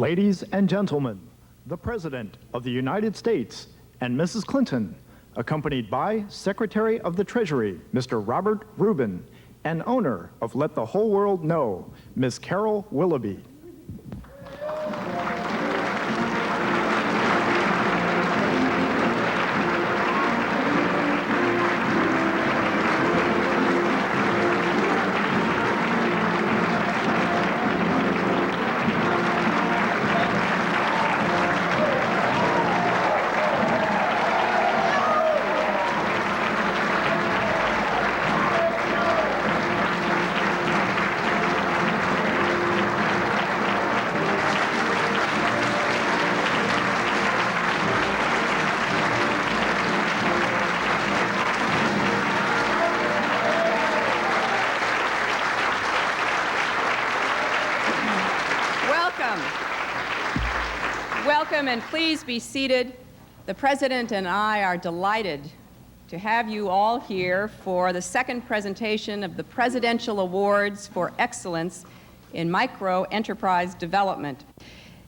Ladies and gentlemen, the President of the United States and Mrs. Clinton, accompanied by Secretary of the Treasury, Mr. Robert Rubin, and owner of Let the Whole World Know, Ms. Carol Willoughby. Welcome, and please be seated. The President and I are delighted to have you all here for the second presentation of the Presidential Awards for Excellence in Microenterprise Development.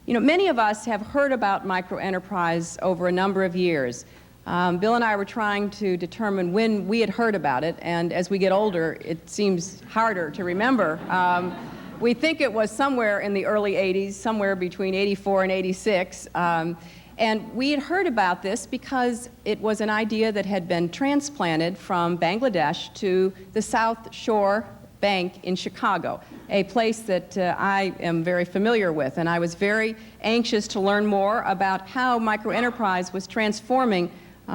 You know, many of us have heard about microenterprise over a number of years. Bill and I were trying to determine when we had heard about it, and as we get older, it seems harder to remember. We think it was somewhere in the early 80s, somewhere between 84 and 86. And we had heard about this because it was an idea that had been transplanted from Bangladesh to the South Shore Bank in Chicago, a place that I am very familiar with. And I was very anxious to learn more about how microenterprise was transforming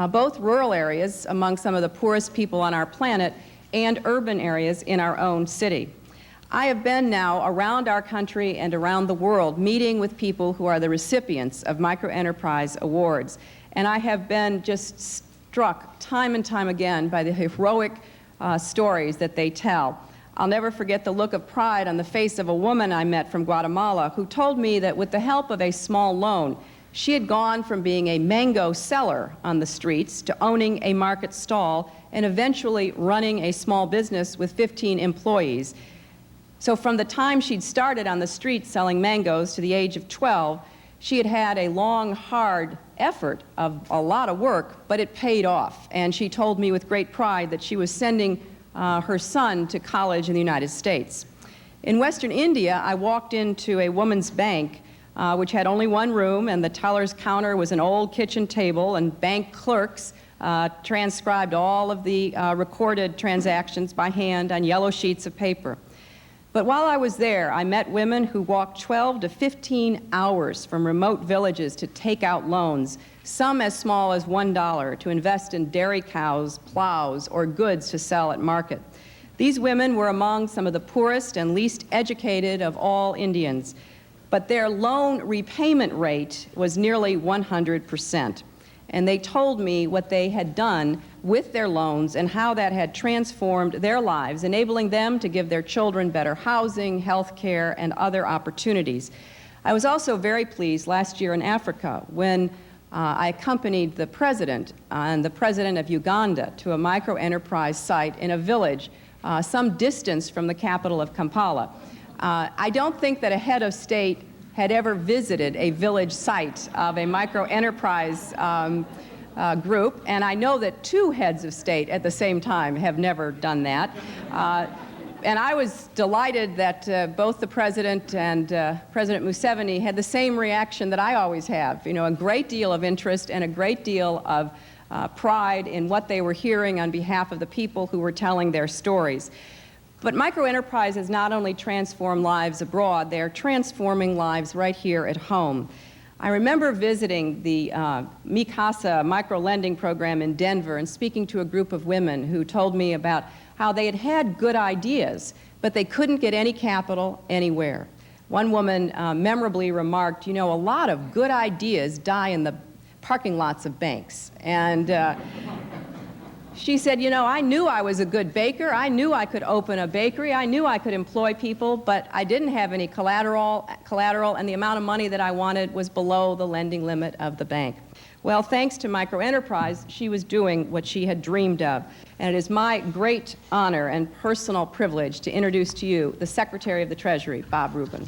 both rural areas among some of the poorest people on our planet and urban areas in our own city. I have been now around our country and around the world meeting with people who are the recipients of Microenterprise Awards. And I have been just struck time and time again by the heroic stories that they tell. I'll never forget the look of pride on the face of a woman I met from Guatemala who told me that with the help of a small loan, she had gone from being a mango seller on the streets to owning a market stall and eventually running a small business with 15 employees. So from the time she'd started on the street selling mangoes to the age of 12, she had had a long, hard effort of a lot of work, but it paid off. And she told me with great pride that she was sending her son to college in the United States. In Western India, I walked into a woman's bank, which had only one room, and the teller's counter was an old kitchen table, and bank clerks transcribed all of the recorded transactions by hand on yellow sheets of paper. But while I was there, I met women who walked 12 to 15 hours from remote villages to take out loans, some as small as $1, to invest in dairy cows, plows, or goods to sell at market. These women were among some of the poorest and least educated of all Indians, but their loan repayment rate was nearly 100%. And they told me what they had done with their loans and how that had transformed their lives, enabling them to give their children better housing, health care, and other opportunities. I was also very pleased last year in Africa when I accompanied the President and the President of Uganda to a microenterprise site in a village some distance from the capital of Kampala. I don't think that a head of state had ever visited a village site of a microenterprise group, and I know that two heads of state at the same time have never done that. And I was delighted that both the President and President Museveni had the same reaction that I always have, you know, a great deal of interest and a great deal of pride in what they were hearing on behalf of the people who were telling their stories. But microenterprise has not only transformed lives abroad, they are transforming lives right here at home. I remember visiting the MICASA micro-lending program in Denver and speaking to a group of women who told me about how they had had good ideas, but they couldn't get any capital anywhere. One woman memorably remarked, you know, a lot of good ideas die in the parking lots of banks. And she said, you know, I knew I was a good baker. I knew I could open a bakery. I knew I could employ people, but I didn't have any collateral, and the amount of money that I wanted was below the lending limit of the bank. Well, thanks to Microenterprise, she was doing what she had dreamed of. And it is my great honor and personal privilege to introduce to you the Secretary of the Treasury, Bob Rubin.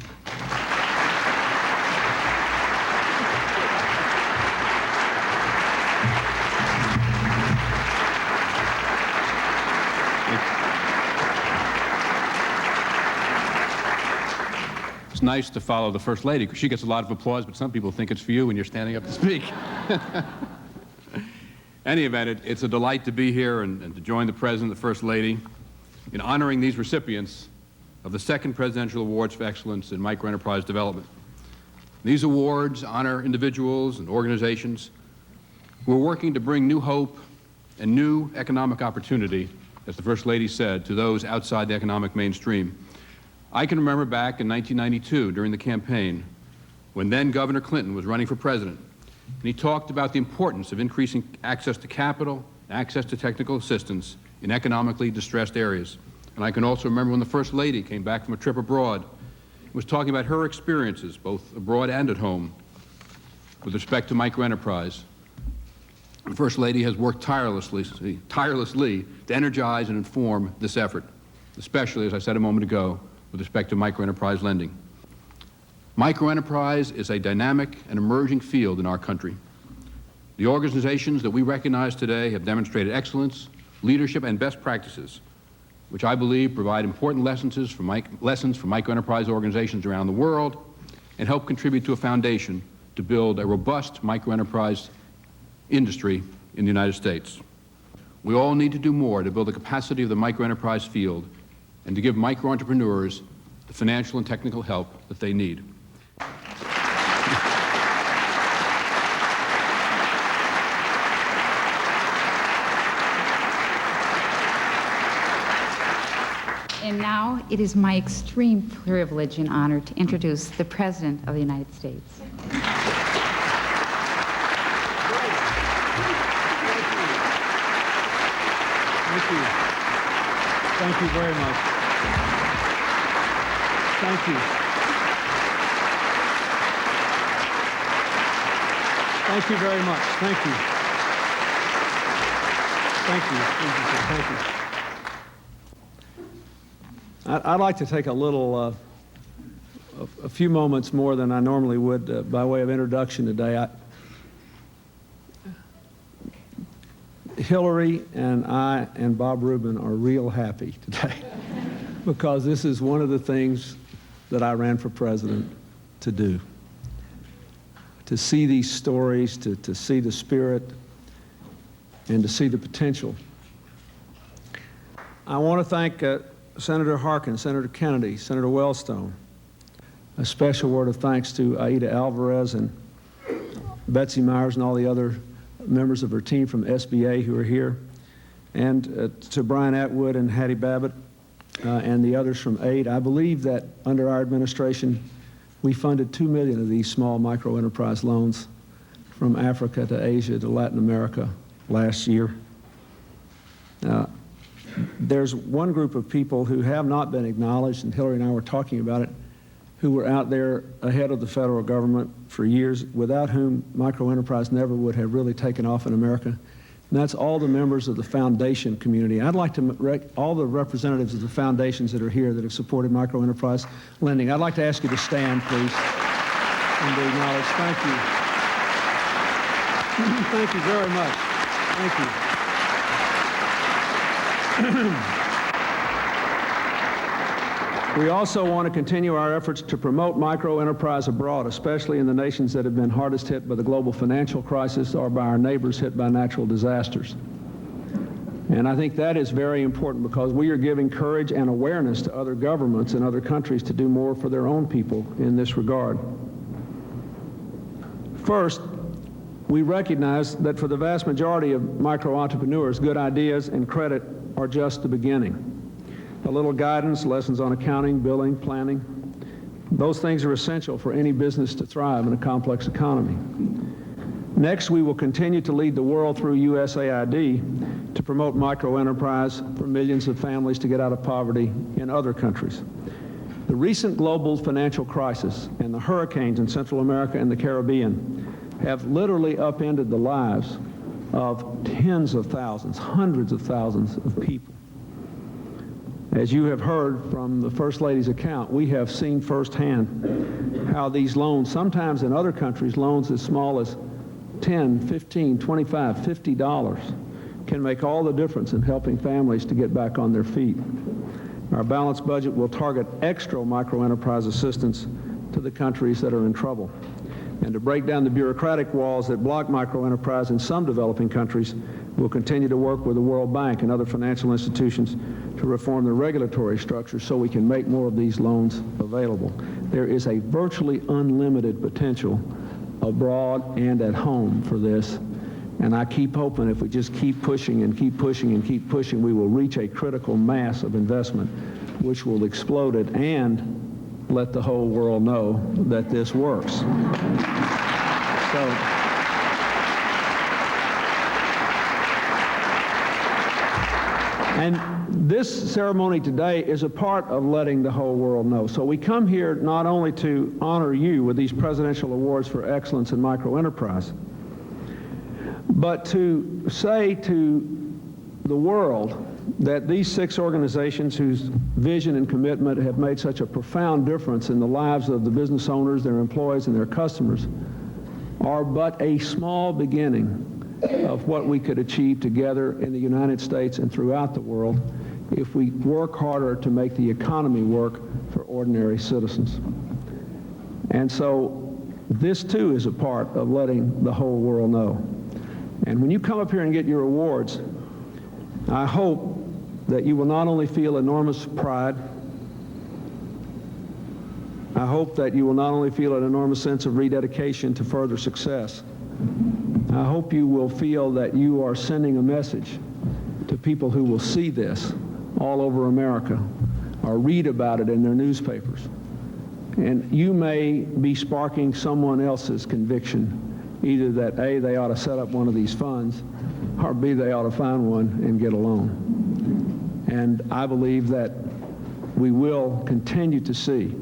it's nice to follow the First Lady because she gets a lot of applause, but some people think it's for you when you're standing up to speak. Any event, it's a delight to be here and to join the President and the First Lady in honoring these recipients of the second Presidential Awards for Excellence in Microenterprise Development. These awards honor individuals and organizations who are working to bring new hope and new economic opportunity, as the First Lady said, to those outside the economic mainstream. I can remember back in 1992 during the campaign when then Governor Clinton was running for president, and he talked about the importance of increasing access to capital, access to technical assistance in economically distressed areas. And I can also remember when the First Lady came back from a trip abroad and was talking about her experiences, both abroad and at home, with respect to microenterprise. The First Lady has worked tirelessly to energize and inform this effort, especially, as I said a moment ago, with respect to microenterprise lending. Microenterprise is a dynamic and emerging field in our country. The organizations that we recognize today have demonstrated excellence, leadership, and best practices, which I believe provide important lessons for microenterprise organizations around the world and help contribute to a foundation to build a robust microenterprise industry in the United States. We all need to do more to build the capacity of the microenterprise field and to give micro-entrepreneurs the financial and technical help that they need. And now it is my extreme privilege and honor to introduce the President of the United States. Thank you. Thank you very much. Thank you. Thank you very much. Thank you. Thank you. Thank you. I'd like to take a few moments more than I normally would by way of introduction today. Hillary and I and Bob Rubin are real happy today because this is one of the things that I ran for president to do. To see these stories, to see the spirit, and to see the potential. I want to thank Senator Harkin, Senator Kennedy, Senator Wellstone. A special word of thanks to Aida Alvarez and Betsy Myers and all the other members of her team from SBA who are here, and to Brian Atwood and Hattie Babbitt and the others from AID. I believe that under our administration, we funded 2 million of these small microenterprise loans from Africa to Asia to Latin America last year. There's one group of people who have not been acknowledged, and Hillary and I were talking about it, who were out there ahead of the federal government for years, without whom microenterprise never would have really taken off in America. And that's all the members of the foundation community. I'd like to all the representatives of the foundations that are here that have supported microenterprise lending. I'd like to ask you to stand, please, and be acknowledged. Thank you. Thank you very much. Thank you. We also want to continue our efforts to promote microenterprise abroad, especially in the nations that have been hardest hit by the global financial crisis or by our neighbors hit by natural disasters. And I think that is very important because we are giving courage and awareness to other governments and other countries to do more for their own people in this regard. First, we recognize that for the vast majority of micro-entrepreneurs, good ideas and credit are just the beginning. A little guidance, lessons on accounting, billing, planning. Those things are essential for any business to thrive in a complex economy. Next, we will continue to lead the world through USAID to promote microenterprise for millions of families to get out of poverty in other countries. The recent global financial crisis and the hurricanes in Central America and the Caribbean have literally upended the lives of tens of thousands, hundreds of thousands of people. As you have heard from the First Lady's account, we have seen firsthand how these loans, sometimes in other countries, loans as small as $10, $15, $25, $50 can make all the difference in helping families to get back on their feet. Our balanced budget will target extra microenterprise assistance to the countries that are in trouble, and to break down the bureaucratic walls that block microenterprise in some developing countries. We'll continue to work with the World Bank and other financial institutions to reform the regulatory structure so we can make more of these loans available. There is a virtually unlimited potential abroad and at home for this, and I keep hoping if we just keep pushing and keep pushing and keep pushing, we will reach a critical mass of investment which will explode it and let the whole world know that this works. So, and this ceremony today is a part of letting the whole world know. So we come here not only to honor you with these presidential awards for excellence in microenterprise, but to say to the world that these 6 organizations whose vision and commitment have made such a profound difference in the lives of the business owners, their employees, and their customers are but a small beginning of what we could achieve together in the United States and throughout the world if we work harder to make the economy work for ordinary citizens. And so this too is a part of letting the whole world know. And when you come up here and get your awards, I hope that you will not only feel enormous pride, I hope that you will not only feel an enormous sense of rededication to further success, I hope you will feel that you are sending a message to people who will see this all over America or read about it in their newspapers. And you may be sparking someone else's conviction, either that A, they ought to set up one of these funds, or B, they ought to find one and get a loan. And I believe that we will continue to see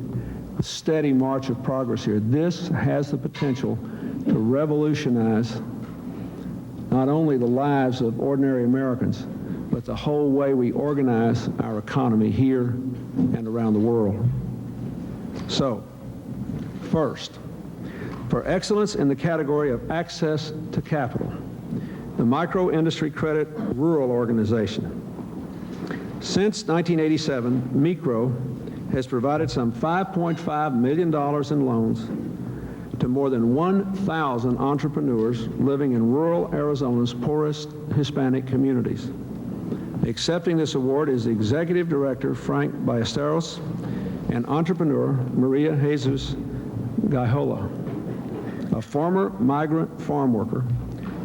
a steady march of progress here. This has the potential to revolutionize not only the lives of ordinary Americans, but the whole way we organize our economy here and around the world. So, first, for excellence in the category of access to capital, the Micro-Industry Credit Rural Organization. Since 1987, MICRO has provided some $5.5 million in loans to more than 1,000 entrepreneurs living in rural Arizona's poorest Hispanic communities. Accepting this award is Executive Director Frank Ballesteros and entrepreneur Maria Jesus Gajola, a former migrant farm worker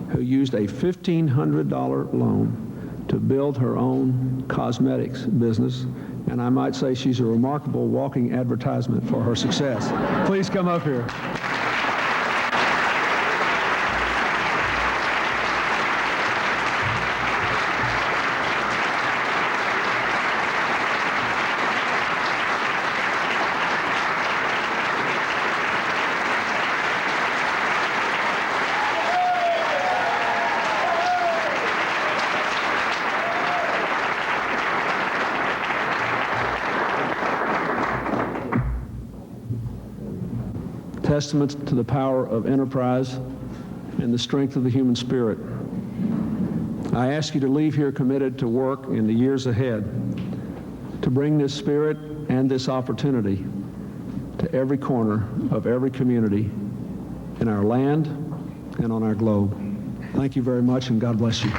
who used a $1,500 loan to build her own cosmetics business, and I might say she's a remarkable walking advertisement for her success. Please come up here. Testament to the power of enterprise and the strength of the human spirit. I ask you to leave here committed to work in the years ahead to bring this spirit and this opportunity to every corner of every community in our land and on our globe. Thank you very much, and God bless you.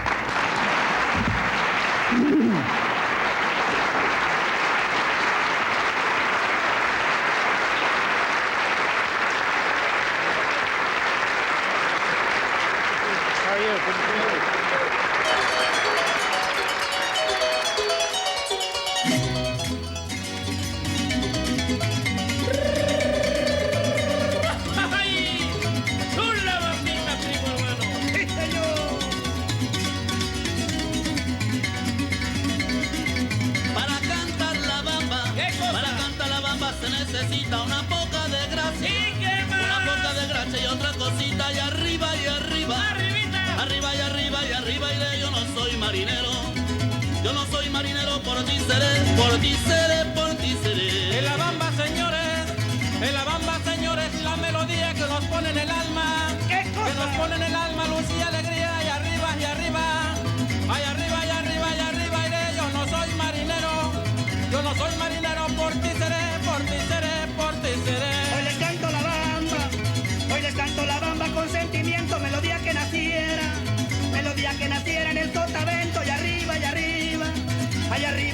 Por ti seré, por ti seré, por ti seré.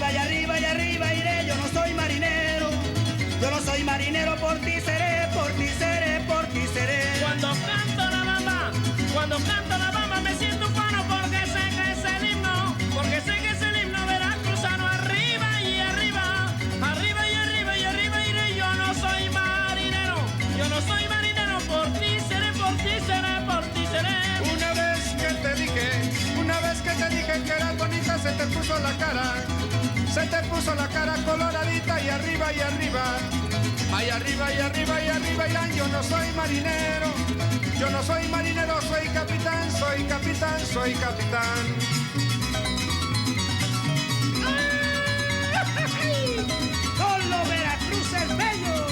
arriba y arriba y arriba iré, yo no soy marinero. Yo no soy marinero, por ti seré, por ti seré, por ti seré. Cuando canto la bamba me siento ufano porque sé que es el himno, porque sé que es el himno veracruzano. Arriba y arriba, arriba y arriba y arriba iré. Yo no soy marinero, yo no soy marinero, por ti seré, por ti seré, por ti seré. Una vez que te dije que eras bonita, se te puso la cara coloradita y arriba y arriba. Ay, arriba y arriba y arriba irán. Yo no soy marinero, yo no soy marinero, soy capitán, soy capitán, soy capitán. Solo Veracruz es bello.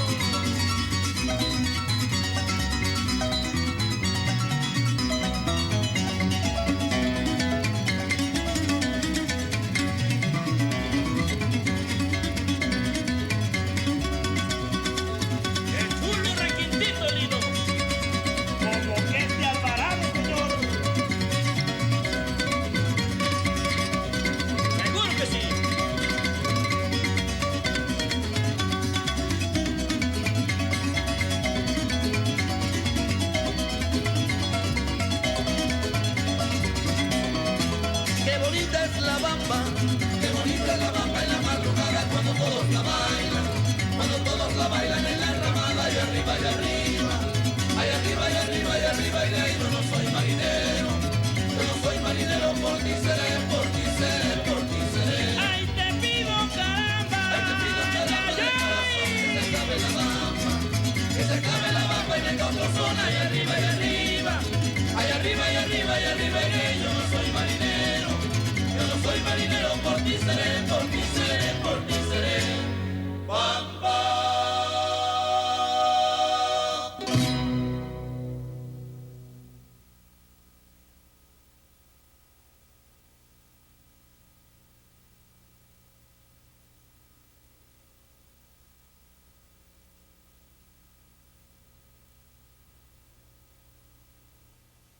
Ay, te pido caramba, Que se acabe la bamba y venga otra zona y arriba y arriba.